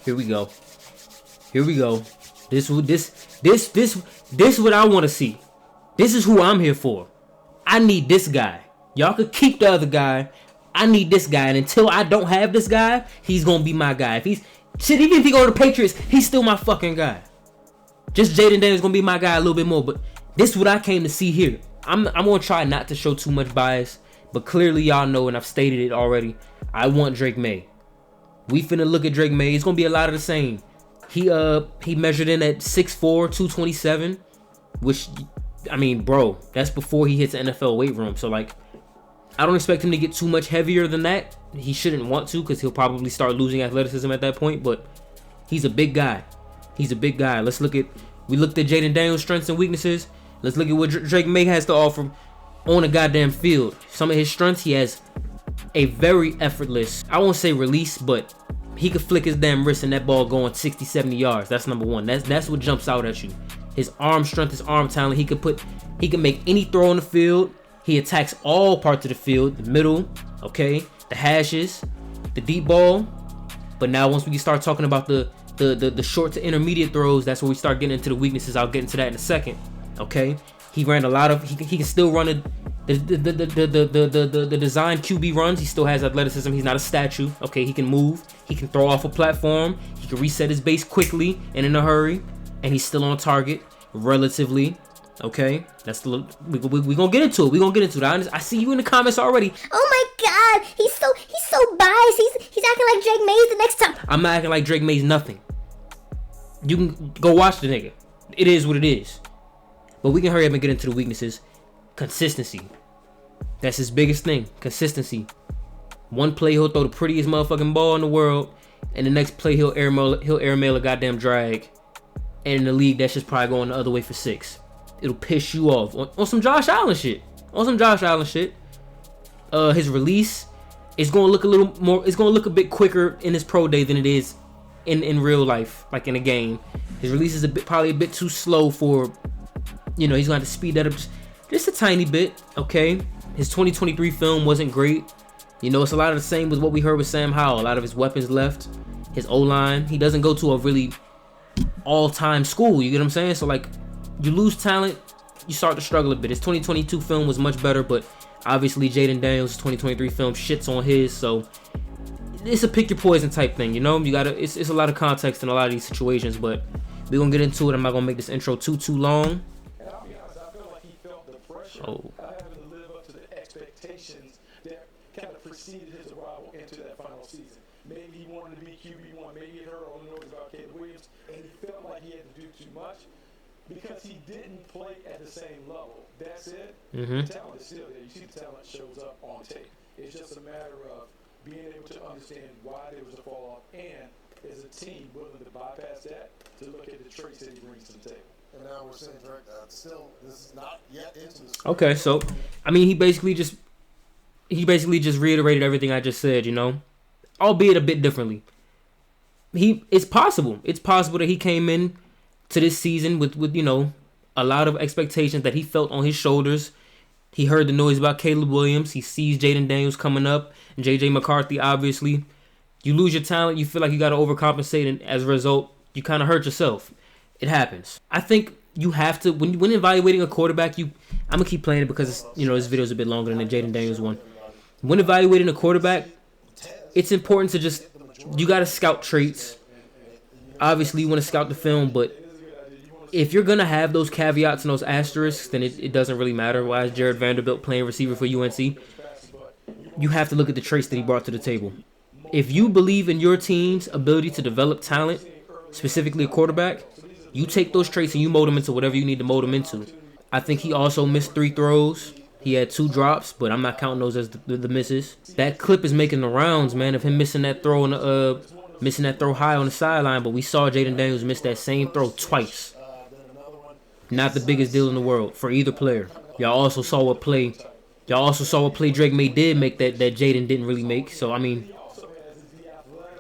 Here we go. Here we go. This what I want to see. This is who I'm here for. I need this guy. Y'all could keep the other guy. I need this guy, and until I don't have this guy, he's gonna be my guy. Even if he go to the Patriots, he's still my fucking guy. Just Jaden Daniels gonna be my guy a little bit more, but this is what I came to see here. I'm gonna try not to show too much bias, but clearly y'all know, and I've stated it already, I want Drake Maye. We finna look at Drake Maye. It's gonna be a lot of the same. He measured in at 6'4", 227, which, I mean, bro, that's before he hits the NFL weight room. So, like, I don't expect him to get too much heavier than that. He shouldn't want to, because he'll probably start losing athleticism at that point, but he's a big guy. He's a big guy. We looked at Jaden Daniels' strengths and weaknesses. Let's look at what Drake Maye has to offer on a goddamn field. Some of his strengths, he has a very effortless, I won't say release, but he could flick his damn wrist and that ball going 60, 70 yards. That's number one. That's what jumps out at you. His arm strength, his arm talent. He can make any throw on the field. He attacks all parts of the field, the middle, okay, the hashes, the deep ball. But now once we start talking about the short to intermediate throws, that's where we start getting into the weaknesses. I'll get into that in a second. Okay, he ran a lot of. He can still run the design QB runs. He still has athleticism. He's not a statue. Okay, he can move. He can throw off a platform. He can reset his base quickly and in a hurry, and he's still on target relatively. Okay, that's we gonna get into it. We gonna get into it. I see you in the comments already. Oh my God, he's so biased. He's acting like Drake Maye's the next time. I'm not acting like Drake Maye's nothing. You can go watch the nigga. It is what it is. But we can hurry up and get into the weaknesses. Consistency. That's his biggest thing. Consistency. One play he'll throw the prettiest motherfucking ball in the world, and the next play he'll airmail a goddamn drag. And in the league, that's just probably going the other way for 6. It'll piss you off on some Josh Allen shit. His release is gonna look a little more. It's gonna look a bit quicker in his pro day than it is in real life, like in a game. His release is probably a bit too slow for. He's gonna have to speed that up just a tiny bit, okay? His 2023 film wasn't great. It's a lot of the same with what we heard with Sam Howell. A lot of his weapons left. His O-line, he doesn't go to a really all-time school, you get what I'm saying? So, like, you lose talent, you start to struggle a bit. His 2022 film was much better, but obviously Jaden Daniels' 2023 film shits on his, so it's a pick your poison type thing, it's a lot of context in a lot of these situations, but we're gonna get into it. I'm not gonna make this intro too long. Oh. Having to live up to the expectations that kind of preceded his arrival into that final season. Maybe he wanted to be QB1, maybe he heard all the noise about Caleb Williams, and he felt like he had to do too much because he didn't play at the same level. That's it. The talent is still there. You see the talent shows up on tape. It's just a matter of being able to understand why there was a fall off, and as a team willing to bypass that to look at the traits that he brings to the table. And now we're saying still, this is not yet into the script. Okay, so I mean, he basically just reiterated everything I just said, albeit a bit differently. It's possible that he came in to this season with a lot of expectations that he felt on his shoulders. He heard the noise about Caleb Williams. He sees Jaden Daniels coming up and JJ McCarthy. Obviously, you lose your talent. You feel like you got to overcompensate, and as a result, you kind of hurt yourself. It happens. I think you have to, when evaluating a quarterback, I'm going to keep playing it because, this video is a bit longer than the Jaden Daniels one. When evaluating a quarterback, it's important to you got to scout traits. Obviously, you want to scout the film, but if you're going to have those caveats and those asterisks, then it doesn't really matter. Why is Jared Vanderbilt playing receiver for UNC? You have to look at the traits that he brought to the table. If you believe in your team's ability to develop talent, specifically a quarterback, you take those traits and you mold them into whatever you need to mold them into. I think he also missed 3 throws. He had 2 drops, but I'm not counting those as the misses. That clip is making the rounds, man, of him missing that throw high on the sideline. But we saw Jaden Daniels miss that same throw twice. Not the biggest deal in the world for either player. Y'all also saw what play Drake Maye did make that Jaden didn't really make. So I mean,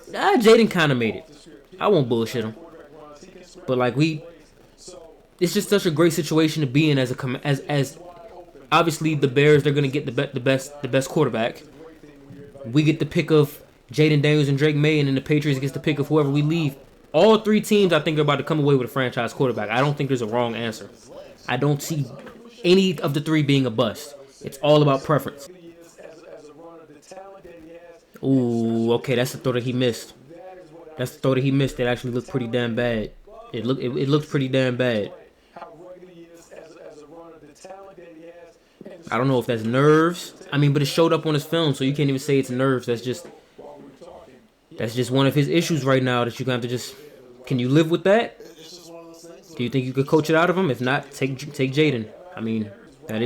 Jaden kind of made it. I won't bullshit him. But like it's just such a great situation to be in as obviously the Bears, they're gonna get the best quarterback. We get the pick of Jaden Daniels and Drake May, and then the Patriots gets the pick of whoever we leave. All three teams, I think, are about to come away with a franchise quarterback. I don't think there's a wrong answer. I don't see any of the three being a bust. It's all about preference. Ooh, okay, that's the throw that he missed. That's the throw that he missed. That actually looked pretty damn bad. It looked pretty damn bad. I don't know if that's nerves. I mean, but it showed up on his film, so you can't even say it's nerves. That's just one of his issues right now that you're gonna have to just. Can you live with that? Do you think you could coach it out of him? If not, take Jaden. I mean, that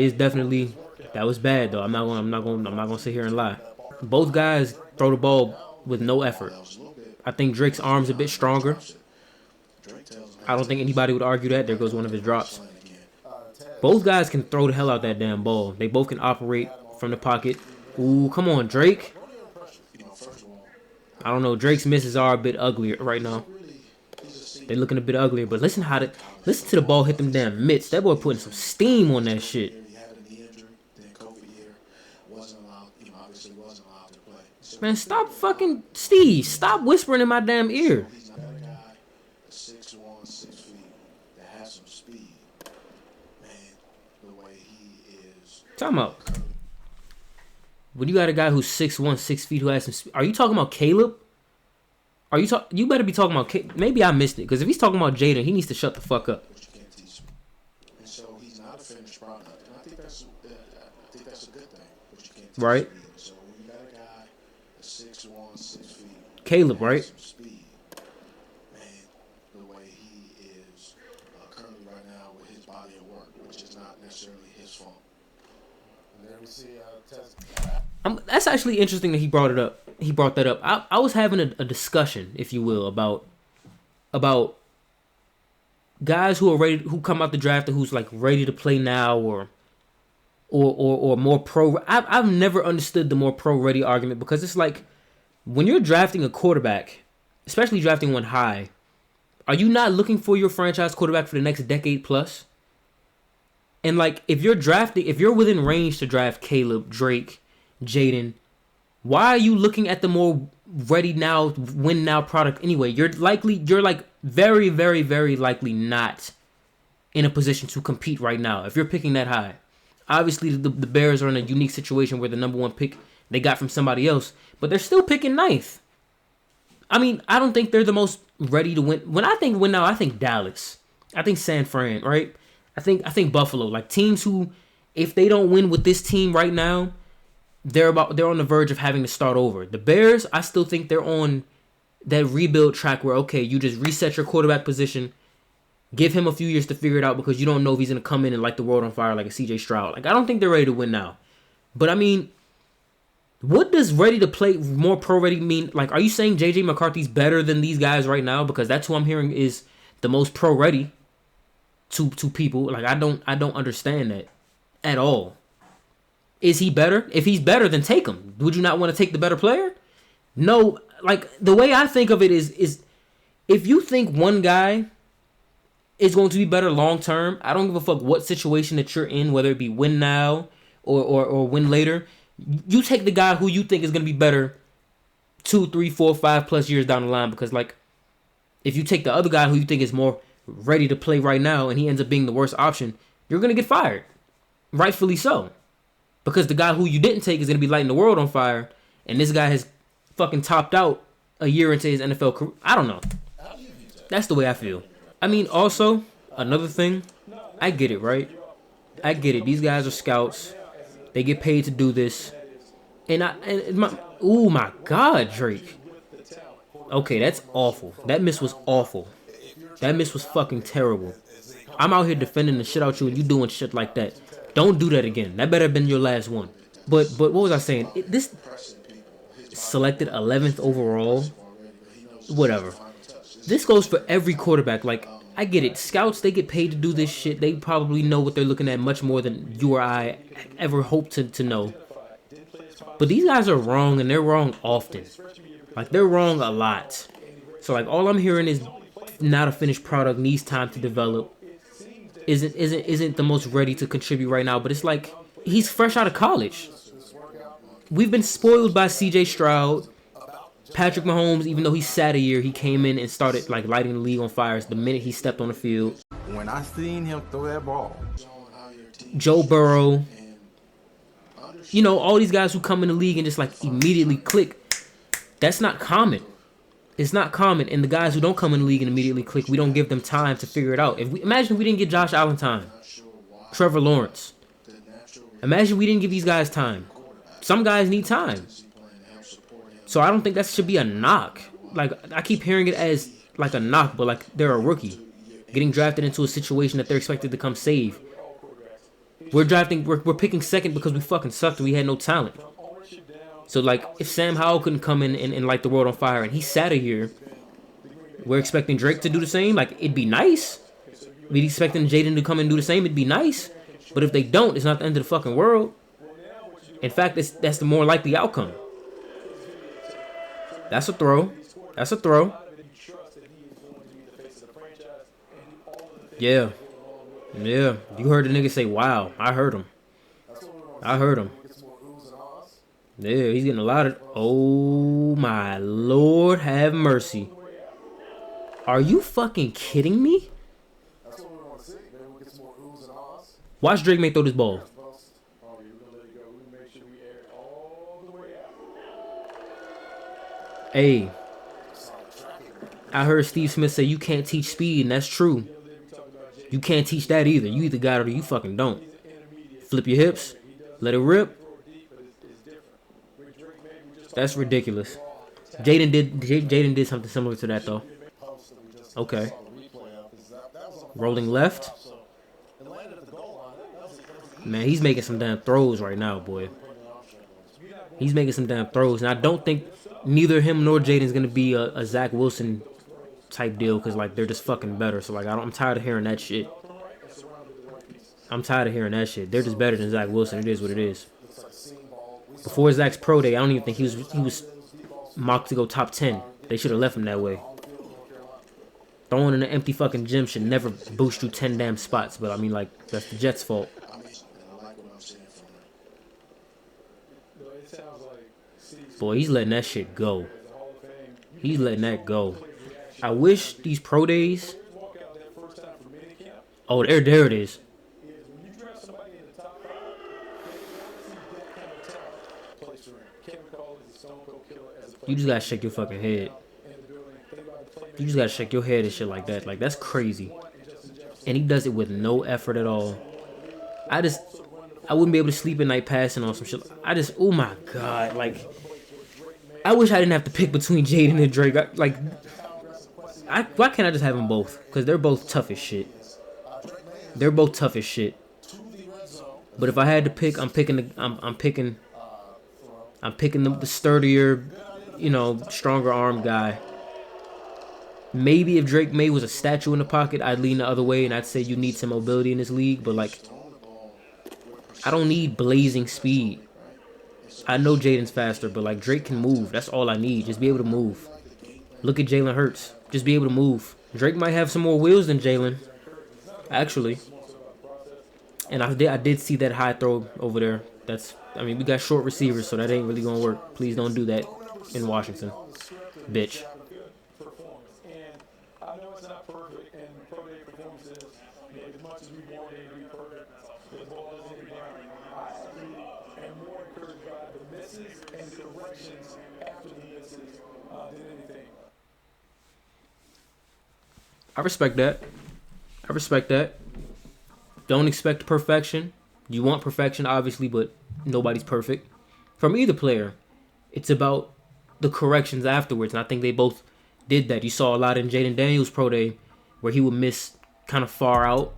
was bad though. I'm not gonna sit here and lie. Both guys throw the ball with no effort. I think Drake's arm's a bit stronger. I don't think anybody would argue that. There goes one of his drops. Both guys can throw the hell out that damn ball. They both can operate from the pocket. Ooh, come on, Drake. I don't know. Drake's misses are a bit uglier right now. They're looking a bit uglier, but listen to the ball hit them damn mitts. That boy putting some steam on that shit. Man, stop fucking Steve. Stop whispering in my damn ear. Time out. When you got a guy who's 6'1", 6 feet, who has some speed, are you talking about Caleb? You better be talking about maybe I missed it, because if he's talking about Jaden, he needs to shut the fuck up. So he's not a finished product, and I think that's a good thing. But you can't right? So when you got a guy 6'1", 6 feet, Caleb, right? Some speed, man, the way he is currently right now with his body of work, which is not necessarily his fault. And there we see that's actually interesting that he brought it up. He brought that up. I was having a discussion, if you will, about guys who come out the draft and who's like ready to play now or more pro. I've never understood the more pro ready argument, because it's like when you're drafting a quarterback, especially drafting one high, are you not looking for your franchise quarterback for the next decade plus? And like if you're within range to draft Caleb, Drake, Jaden, why are you looking at the more ready now, win now product anyway? You're like very, very, very likely not in a position to compete right now if you're picking that high. Obviously, the Bears are in a unique situation where the number one pick they got from somebody else, but they're still picking ninth. I mean, I don't think they're the most ready to win. When I think win now, I think Dallas. I think San Fran, right? I think Buffalo. Like teams who, if they don't win with this team right now, they're on the verge of having to start over. The Bears, I still think they're on that rebuild track where, okay, you just reset your quarterback position, give him a few years to figure it out, because you don't know if he's going to come in and light the world on fire like a CJ Stroud. Like, I don't think they're ready to win now. But, I mean, what does ready to play, more pro-ready mean? Like, are you saying J.J. McCarthy's better than these guys right now? Because that's who I'm hearing is the most pro-ready to people. Like, I don't understand that at all. Is he better? If he's better, then take him. Would you not want to take the better player? No. Like, the way I think of it is if you think one guy is going to be better long term, I don't give a fuck what situation that you're in, whether it be win now or win later. You take the guy who you think is going to be better 2, 3, 4, 5 plus years down the line, because like if you take the other guy who you think is more ready to play right now and he ends up being the worst option, you're going to get fired. Rightfully so. Because the guy who you didn't take is going to be lighting the world on fire, and this guy has fucking topped out a year into his NFL career. I don't know. That's the way I feel. I mean, also, another thing, I get it, right? I get it. These guys are scouts. They get paid to do this. Oh my God, Drake. Okay, that's awful. That miss was awful. That miss was fucking terrible. I'm out here defending the shit out you, and you doing shit like that. Don't do that again. That better have been your last one. But what was I saying? This selected 11th overall. Whatever. This goes for every quarterback. Like, I get it. Scouts, they get paid to do this shit. They probably know what they're looking at much more than you or I ever hope to know. But these guys are wrong, and they're wrong often. Like, they're wrong a lot. So, like, all I'm hearing is not a finished product, needs time to develop. Isn't the most ready to contribute right now, but it's like he's fresh out of college. We've been spoiled by CJ Stroud. Patrick Mahomes, even though he sat a year, he came in and started like lighting the league on fire the minute he stepped on the field. When I seen him throw that ball, Joe Burrow, you know, all these guys who come in the league and just like immediately click. That's not common. It's not common. And the guys who don't come in the league and immediately click, we don't give them time to figure it out. Imagine if we didn't get Josh Allen time, Trevor Lawrence. Imagine we didn't give these guys time. Some guys need time. So I don't think that should be a knock. Like, I keep hearing it as like a knock, but like they're a rookie getting drafted into a situation that they're expected to come save. We're picking second because we fucking sucked and we had no talent. So like, if Sam Howell couldn't come in and light the world on fire and he sat a year, we're expecting Drake to do the same. Like, it'd be nice. We'd expecting Jaden to come and do the same. It'd be nice. But if they don't, it's not the end of the fucking world. In fact, that's the more likely outcome. That's a throw. That's a throw. Yeah. Yeah. You heard the nigga say, wow. I heard him. I heard him. Yeah, he's getting a lot of... Oh, my Lord, have mercy. Are you fucking kidding me? Watch Drake May throw this ball. Hey, I heard Steve Smith say you can't teach speed, and that's true. You can't teach that either. You either got it or you fucking don't. Flip your hips, let it rip. That's ridiculous. Jaden did something similar to that though. Okay. Rolling left. Man, he's making some damn throws right now, boy. He's making some damn throws, and I don't think neither him nor Jaden's gonna be a Zach Wilson type deal, because like they're just fucking better. So like I'm tired of hearing that shit. I'm tired of hearing that shit. They're just better than Zach Wilson. It is what it is. Before Zach's pro day, I don't even think he was mocked to go top 10. They should have left him that way. Throwing in an empty fucking gym should never boost you 10 damn spots. But I mean, like, that's the Jets' fault. Boy, he's letting that shit go. He's letting that go. I wish these pro days. Oh, there it is. You just gotta shake your fucking head. You just gotta shake your head and shit like that. Like, that's crazy. And he does it with no effort at all. I wouldn't be able to sleep at night passing on some shit. Oh my God. Like, I wish I didn't have to pick between Jaden and Drake. Why can't I just have them both? Because they're both tough as shit. They're both tough as shit. But if I had to pick, I'm picking the sturdier, you know, stronger arm guy. Maybe if Drake May was a statue in the pocket, I'd lean the other way and I'd say you need some mobility in this league. But like, I don't need blazing speed. I know Jaden's faster, but like Drake can move. That's all I need. Just be able to move. Look at Jalen Hurts. Just be able to move. Drake might have some more wheels than Jalen, actually. And I did see that high throw over there. I mean, we got short receivers, so that ain't really gonna work. Please don't do that in Washington, bitch. I respect that. I respect that. Don't expect perfection. You want perfection, obviously, but nobody's perfect. From either player, it's about the corrections afterwards, and I think they both did that. You saw a lot in Jaden Daniels' pro day where he would miss kind of far out,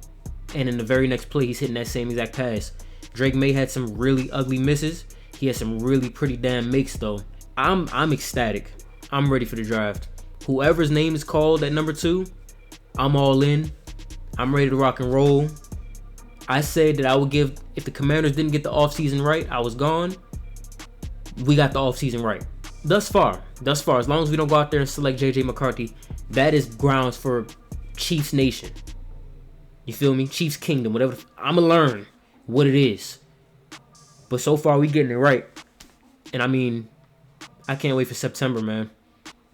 and in the very next play, he's hitting that same exact pass. Drake May had some really ugly misses. He had some really pretty damn makes, though. I'm ecstatic. I'm ready for the draft. Whoever's name is called at number 2, I'm all in. I'm ready to rock and roll. I said that I would give, if the Commanders didn't get the offseason right, I was gone. We got the offseason right. Thus far, as long as we don't go out there and select J.J. McCarthy, that is grounds for Chiefs Nation. You feel me? Chiefs Kingdom, whatever. I'm going to learn what it is. But so far, we getting it right. And I mean, I can't wait for September, man.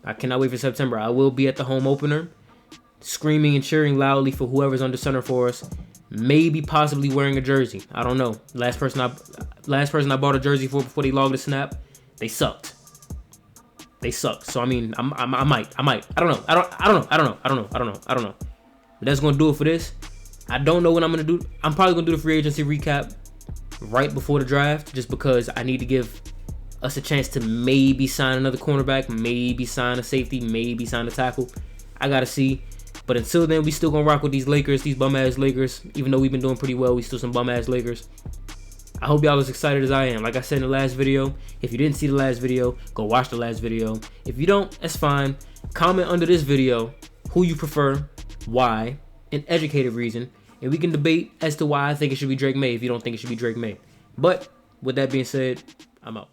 I cannot wait for September. I will be at the home opener, screaming and cheering loudly for whoever's under center for us. Maybe possibly wearing a jersey. I don't know. Last person I bought a jersey for before they logged the snap, they sucked. So I mean, I might. I don't know. But that's gonna do it for this. I don't know what I'm gonna do. I'm probably gonna do the free agency recap right before the draft, just because I need to give us a chance to maybe sign another cornerback, maybe sign a safety, maybe sign a tackle. I gotta see. But until then, we still gonna rock with these Lakers, these bum-ass Lakers. Even though we've been doing pretty well, we still some bum-ass Lakers. I hope y'all as excited as I am. Like I said in the last video, if you didn't see the last video, go watch the last video. If you don't, that's fine. Comment under this video who you prefer, why, an educated reason, and we can debate as to why I think it should be Drake Maye if you don't think it should be Drake Maye. But with that being said, I'm out.